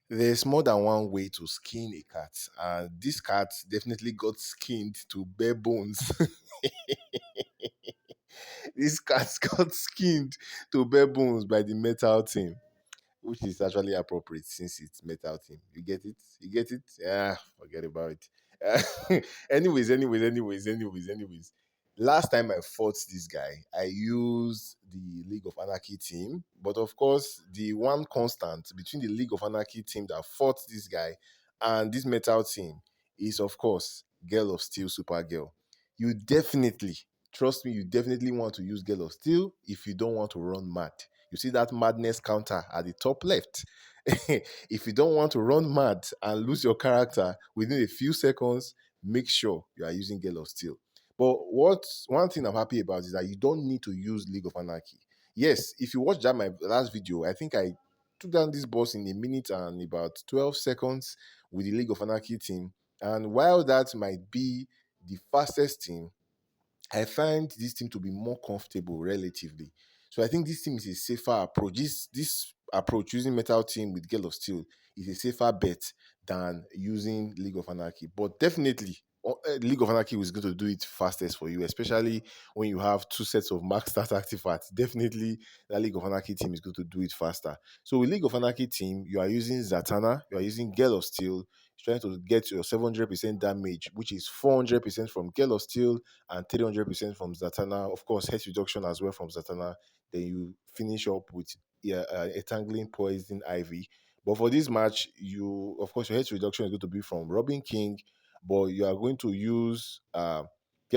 There's more than one way to skin a cat, and this cat definitely got skinned to bare bones. This cat got skinned to bare bones by the metal team, which is actually appropriate since it's metal team. You get it? You get it? Yeah, forget about it. Anyways. Last time I fought this guy, I used the League of Anarchy team. But of course, the one constant between the League of Anarchy team that fought this guy and this metal team is, of course, Girl of Steel Supergirl. You definitely, trust me, you definitely want to use Girl of Steel if you don't want to run mad. You see that madness counter at the top left. If you don't want to run mad and lose your character within a few seconds, make sure you are using Gale of Steel. But what one thing I'm happy about is that you don't need to use League of Anarchy. Yes, if you watch that my last video, I think I took down this boss in a minute and about 12 seconds with the League of Anarchy team. And while that might be the fastest team, I find this team to be more comfortable relatively. So I think this team is a safer approach. This approach using Metal Team with Gale of Steel is a safer bet than using League of Anarchy. But definitely, League of Anarchy is going to do it fastest for you, especially when you have two sets of max start artifacts. Definitely, the League of Anarchy team is going to do it faster. So with League of Anarchy team, you are using Zatanna, you are using Gale of Steel, trying to get your 700% damage, which is 400% from Gale of Steel and 300% from Zatanna. Of course, health reduction as well from Zatanna. Then you finish up with, yeah, Entangling Poison Ivy. But for this match, you, of course, your health reduction is going to be from Robin King, but you are going to use Gale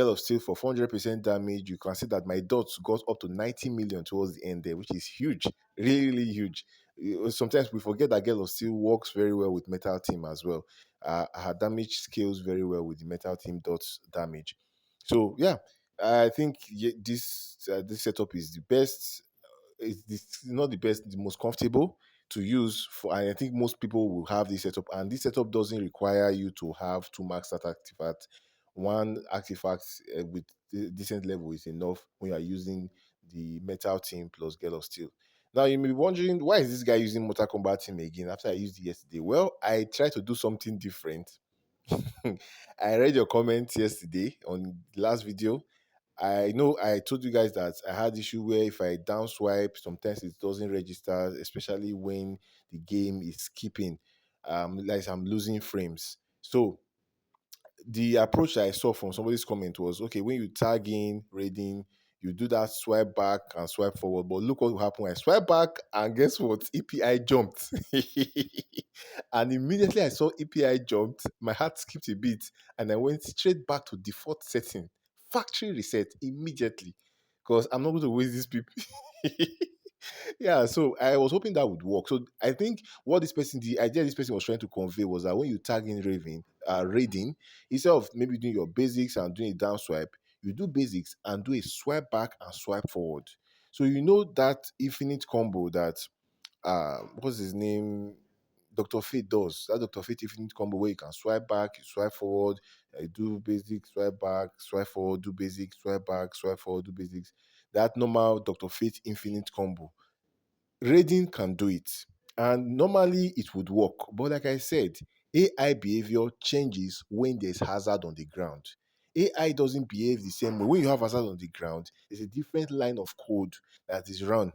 of Steel for 400% damage. You can see that my dots got up to 90 million towards the end there, which is huge, really, really huge. Sometimes we forget that Gale of Steel works very well with Metal Team as well. Her damage scales very well with the Metal Team dots damage. So yeah, I think this setup is the best. It's not the best, the most comfortable to use for. And I think most people will have this setup, and this setup doesn't require you to have two max stat artifacts. One artifact with decent level is enough when you are using the Metal Team plus Gale of Steel. Now you may be wondering, why is this guy using Mortal Kombat Team again after I used it yesterday? Well, I tried to do something different. I read your comments yesterday on the last video. I know I told you guys that I had issue where if I down swipe, sometimes it doesn't register, especially when the game is skipping, like I'm losing frames. So the approach I saw from somebody's comment was, okay, when you tag in raiding, you do that swipe back and swipe forward. But look what will happen. I swipe back and guess what? EPI jumped. And immediately I saw EPI jumped, my heart skipped a beat and I went straight back to default setting. Factory reset immediately. Because I'm not going to waste this people. Yeah, so I was hoping that would work. So I think what this person, the idea this person was trying to convey was that when you tag in raiding, instead of maybe doing your basics and doing a down swipe, you do basics and do a swipe back and swipe forward. So you know that infinite combo that what's his name? Dr. Fate does. That Dr. Fate infinite combo where you can swipe back, you swipe forward, do basic, swipe back, swipe forward, do basic, swipe back, swipe forward, do basics. That normal Dr. Fate infinite combo. Raiding can do it. And normally it would work. But like I said, AI behavior changes when there's hazard on the ground. AI doesn't behave the same way. When you have hazard on the ground, there's a different line of code that is run.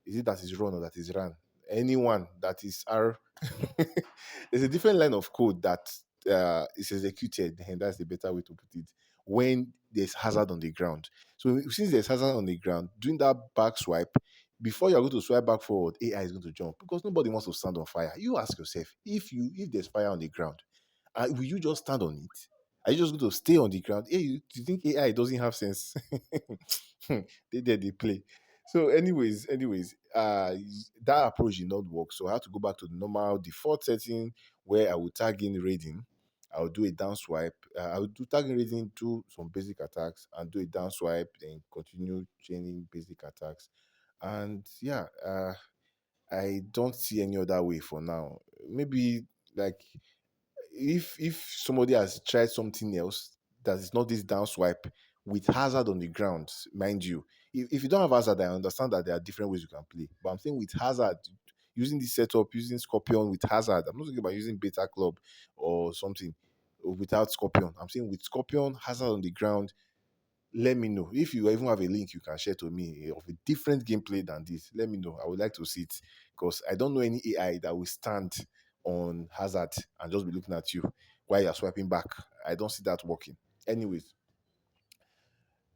Is it that is run or that is run? Anyone that is R, there's a different line of code that is executed, and that's the better way to put it, when there's hazard on the ground. So since there's hazard on the ground, doing that back swipe, before you're going to swipe back forward, AI is going to jump because nobody wants to stand on fire. You ask yourself, if there's fire on the ground, will you just stand on it? Are you just going to stay on the ground? Hey, do you think AI doesn't have sense? They play. So, that approach did not work. So I had to go back to the normal default setting where I would tag in raiding. I would do a down swipe. I would do tag in raiding, do some basic attacks, and do a down swipe, then continue chaining basic attacks. And yeah, I don't see any other way for now. Maybe like if somebody has tried something else that is not this down swipe with hazard on the ground, mind you, if you don't have hazard, I understand that there are different ways you can play. But I'm saying with hazard, using this setup, using Scorpion with Hazard. I'm not talking about using Beta Club or something without Scorpion. I'm saying with Scorpion, Hazard on the ground. Let me know if you even have a link you can share to me of a different gameplay than this. Let me know. I would like to see it because I don't know any AI that will stand on Hazard and just be looking at you while you're swiping back. I don't see that working. Anyways,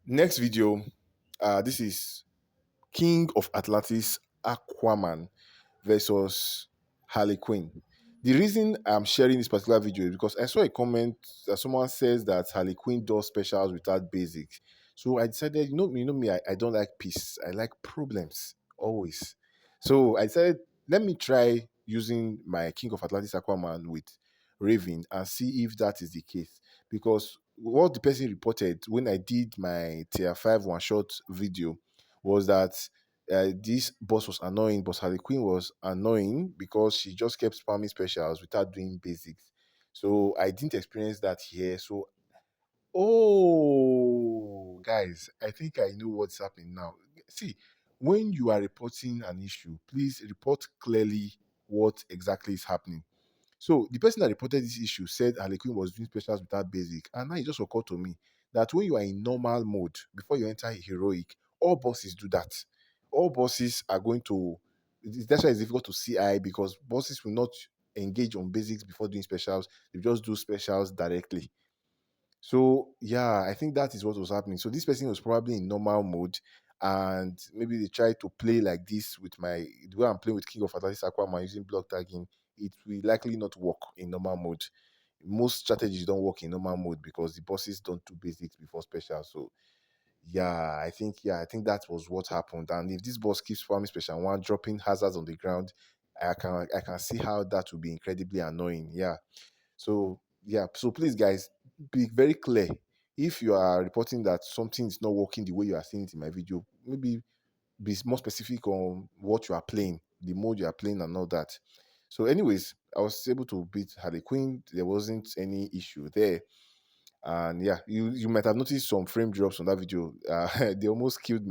next video. This is King of Atlantis Aquaman versus Harley Quinn. The reason I'm sharing this particular video is because I saw a comment that someone says that Harley Quinn does specials without basics. So I decided, me, I don't like peace. I like problems always. So I decided, let me try using my King of Atlantis Aquaman with Raven and see if that is the case. Because what the person reported when I did my tier 5 one shot video was that this boss was annoying, but Harley Quinn was annoying because she just kept spamming specials without doing basics. So I didn't experience that here. So, oh, guys, I think I know what's happening now. See, when you are reporting an issue, please report clearly what exactly is happening. So the person that reported this issue said Harley Quinn was doing specials without basic. And now it just occurred to me that when you are in normal mode, before you enter heroic, all bosses do that. All bosses are going to, that's why it's difficult to CI because bosses will not engage on basics before doing specials. They just do specials directly. So yeah, I think that is what was happening. So this person was probably in normal mode, and maybe they tried to play like this with the way I'm playing with King of Atlantis Aquaman using block tagging. It will likely not work in normal mode. Most strategies don't work in normal mode because the bosses don't do basics before special. So I think that was what happened. And if this boss keeps farming special one, dropping hazards on the ground, I can see how that will be incredibly annoying. Yeah. So yeah, so please guys, be very clear. If you are reporting that something is not working the way you are seeing it in my video, maybe be more specific on what you are playing, the mode you are playing, and all that. So, anyways, I was able to beat Harley Quinn. There wasn't any issue there. And yeah, you might have noticed some frame drops on that video. They almost killed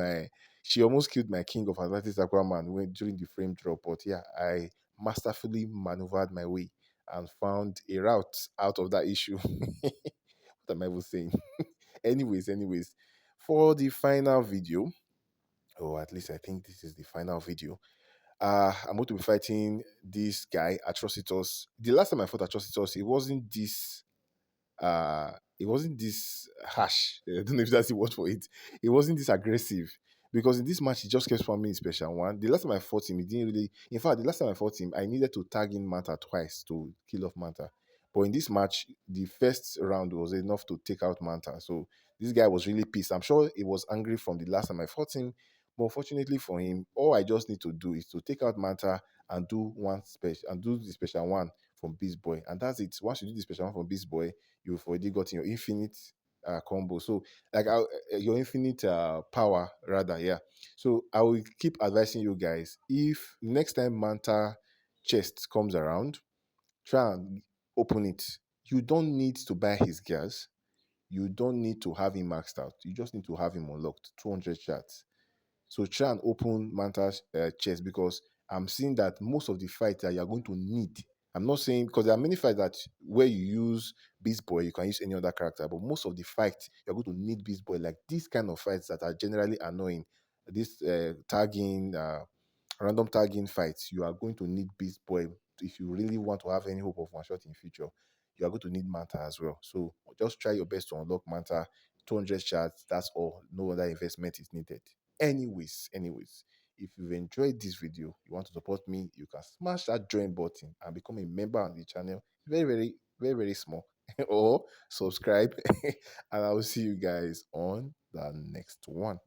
she almost killed my King of Atlantis Aquaman during the frame drop. But yeah, I masterfully maneuvered my way and found a route out of that issue. What am I even saying? anyways, for the final video, or at least I think this is the final video. I'm going to be fighting this guy, Atrocitus. The last time I fought Atrocitus, it wasn't this harsh. I don't know if that's the word for it. It wasn't this aggressive because in this match he just kept spamming special one. The last time I fought him, he didn't really. In fact, the last time I fought him, I needed to tag in Manta twice to kill off Manta. But in this match, the first round was enough to take out Manta. So this guy was really pissed. I'm sure he was angry from the last time I fought him. But fortunately for him, all I just need to do is to take out Manta and do one special and do the special one from Beast Boy, and that's it. Once you do the special one from Beast Boy, you've already gotten your infinite combo. So like your infinite power rather, yeah. So I will keep advising you guys, if next time Manta chest comes around, try and open it. You don't need to buy his gears. You don't need to have him maxed out. You just need to have him unlocked. 200 shots. So try and open Manta's chest because I'm seeing that most of the fights that you're going to need. I'm not saying because there are many fights that where you use Beast Boy, you can use any other character, but most of the fights you're going to need Beast Boy. Like these kind of fights that are generally annoying, this tagging, random tagging fights, you are going to need Beast Boy if you really want to have any hope of one shot in future. You are going to need Manta as well. So just try your best to unlock Manta. 200 shards, that's all. No other investment is needed. Anyways, if you've enjoyed this video, you want to support me, you can smash that join button and become a member on the channel. Very small. Or subscribe. And I will see you guys on the next one.